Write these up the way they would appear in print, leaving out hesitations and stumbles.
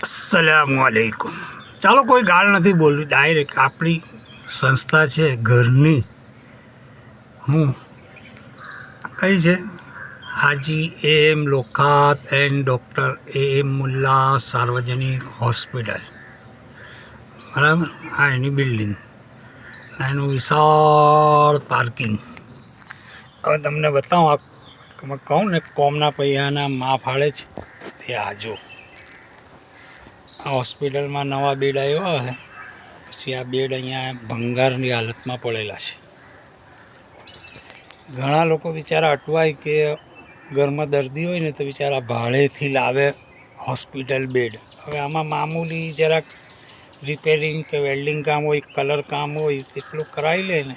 અસલામુઅલૈકુમ. ચાલો, કોઈ ગાળ નથી બોલવી, ડાયરેક્ટ આપણી સંસ્થા છે ઘરની. હું કઈ છે? હાજી એમ લોખાત એન્ડ ડૉક્ટર એમ મુલ્લા સાર્વજનિક હોસ્પિટલ, બરાબર. આ એની બિલ્ડિંગ, એનું વિશાળ પાર્કિંગ. હવે તમને બતાવું, આ તમે કહું ને કોમના પૈયાના મા ફાળે છે તે આજો. આ હોસ્પિટલમાં નવા બેડ આવ્યા છે, પછી આ બેડ અહીંયા ભંગારની હાલતમાં પડેલા છે. ઘણા લોકો બિચારા અટવાય કે ઘરમાં દર્દી હોય ને તો બિચારા ભાડેથી લાવે હોસ્પિટલ બેડ. હવે આમાં મામૂલી જરાક રિપેરિંગ કે વેલ્ડિંગ કામ હોય, કલર કામ હોય, એટલું કરાવી લે ને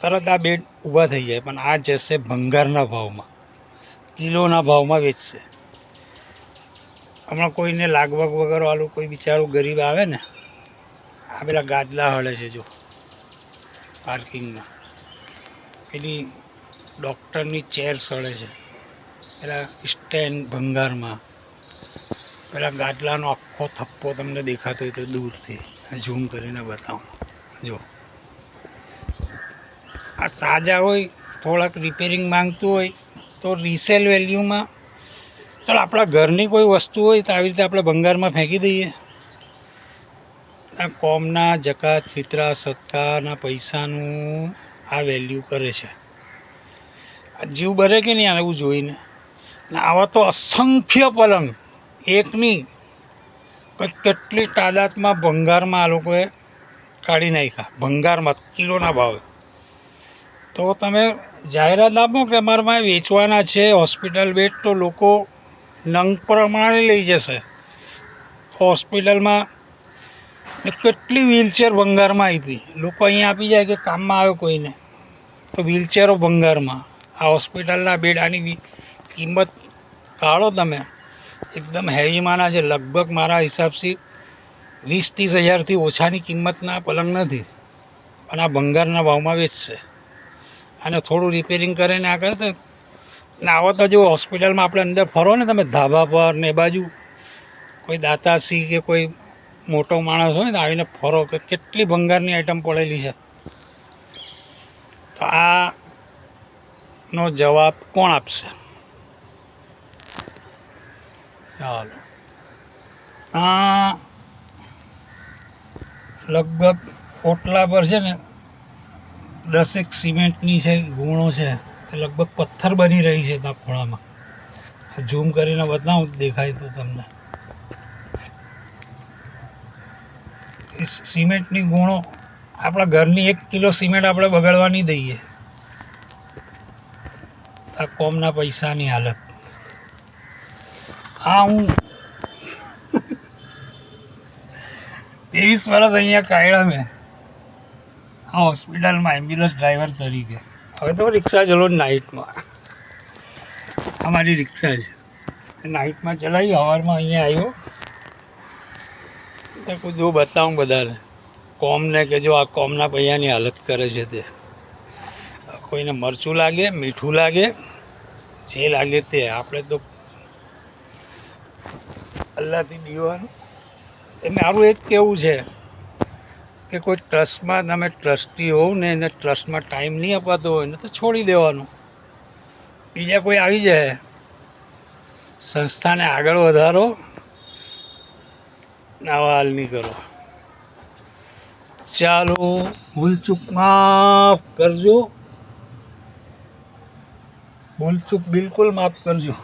તરત આ બેડ ઊભા થઈ જાય. પણ આ જશે ભંગારના ભાવમાં, કિલોના ભાવમાં વેચશે. હમણાં કોઈને લાગવગ વગરવાળું કોઈ બિચારું ગરીબ આવે ને, આ પેલા ગાદલા હળે છે જો પાર્કિંગમાં, પેલી ડૉક્ટરની ચેર સળે છે, પેલા સ્ટેન્ડ ભંગારમાં, પેલા ગાદલાનો આખો થપ્પો તમને દેખાતો હોય તો દૂરથી ઝૂમ કરીને બતાવું. જો આ સાજા હોય, થોડાક રિપેરિંગ માંગતું હોય તો રિસેલ વેલ્યુમાં, ચાલો આપણા ઘરની કોઈ વસ્તુ હોય તો આવી રીતે આપણે ભંગારમાં ફેંકી દઈએ. આ કોમના જકાત ફિતરા સદકાના પૈસાનું આ વેલ્યુ કરે છે. આ જીવ બરે કે નહીં આવું જોઈને. ને આવા તો અસંખ્ય પલંગ, એકની કેટલી તાદાદમાં ભંગારમાં આ લોકોએ કાઢી નાખ્યા, ભંગારમાં કિલોના ભાવે. તો તમે જાહેરાત આપો કે અમારામાં વેચવાના છે હોસ્પિટલ બેડ, તો લોકો નંગ પ્રમાણે લઈ જશે. હોસ્પિટલમાં કેટલી વ્હીલચેર ભંગારમાં આપી, લોકો અહીંયા આપી જાય કે કામમાં આવે કોઈને, તો વ્હીલચેરો ભંગારમાં. આ હોસ્પિટલના બેડ, આની કિંમત કાઢો તમે, એકદમ હેવીમાંના છે. લગભગ મારા હિસાબથી 20-30 હજારથી ઓછાની કિંમતના પલંગ નથી, પણ આ ભંગારના ભાવમાં વેચશે. અને થોડું રિપેરિંગ કરે ને આ કરે તો ને આવો તો જો હોસ્પિટલમાં આપણે અંદર ફરો ને તમે ધાબા પર ને એ બાજુ, કોઈ દાતાશ્રી કે કોઈ મોટો માણસ હોય ને આવીને ફરો કે કેટલી ભંગારની આઈટમ પડેલી છે. તો આનો જવાબ કોણ આપશે? ચાલો, આ લગભગ ઓટલા પર છે ને 10 સિમેન્ટની છે ગુણો છે, તે લગભગ પથ્થર બની રહી છે ત્યાં ખોળામાં. ઝૂમ કરીને બતાવું દેખાય તો તમને. એ સિમેન્ટની ગુણો આપણા ઘરની 1 કિલો સિમેન્ટ આપણે બગાડવા નહીં દઈએ. આ કોમના પૈસાની હાલત. આ હું 23 વર્ષ અહીંયા કાઢ્યા મેં આ હોસ્પિટલમાં એમ્બ્યુલન્સ ડ્રાઈવર તરીકે. હવે તો રિક્ષા ચલો નાઇટમાં, અમારી રિક્ષા છે, નાઇટમાં ચલાવી. સવારમાં અહીંયા આવ્યો તો જો બતાવું બધાને કોમને કે જો આ કોમના પૈયાની હાલત કરે છે તે. કોઈને મરચું લાગે, મીઠું લાગે, જે લાગે તે. આપણે તો અલ્લાહથી દીવાનું. એ મારું એ જ કહેવું છે કે કોઈ ટ્રસ્ટમાં તમે ટ્રસ્ટી હોવ ને એને ટ્રસ્ટમાં ટાઈમ નહીં અપાતો હોય ને તો છોડી દેવાનું. બીજા કોઈ આવી જાય, સંસ્થાને આગળ વધારો, આવા હાલ નહીં કરો. ચાલો, ભૂલચૂક માફ કરજો, ભૂલચૂક બિલકુલ માફ કરજો.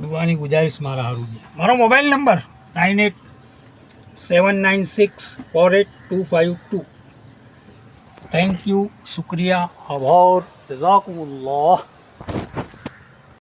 દુઆની ગુજારિશ મારા હારું. મારો મોબાઈલ નંબર 9879648252. થેન્ક યુ, શુક્રિયા, આભાર, જઝાકુમુલ્લાહ.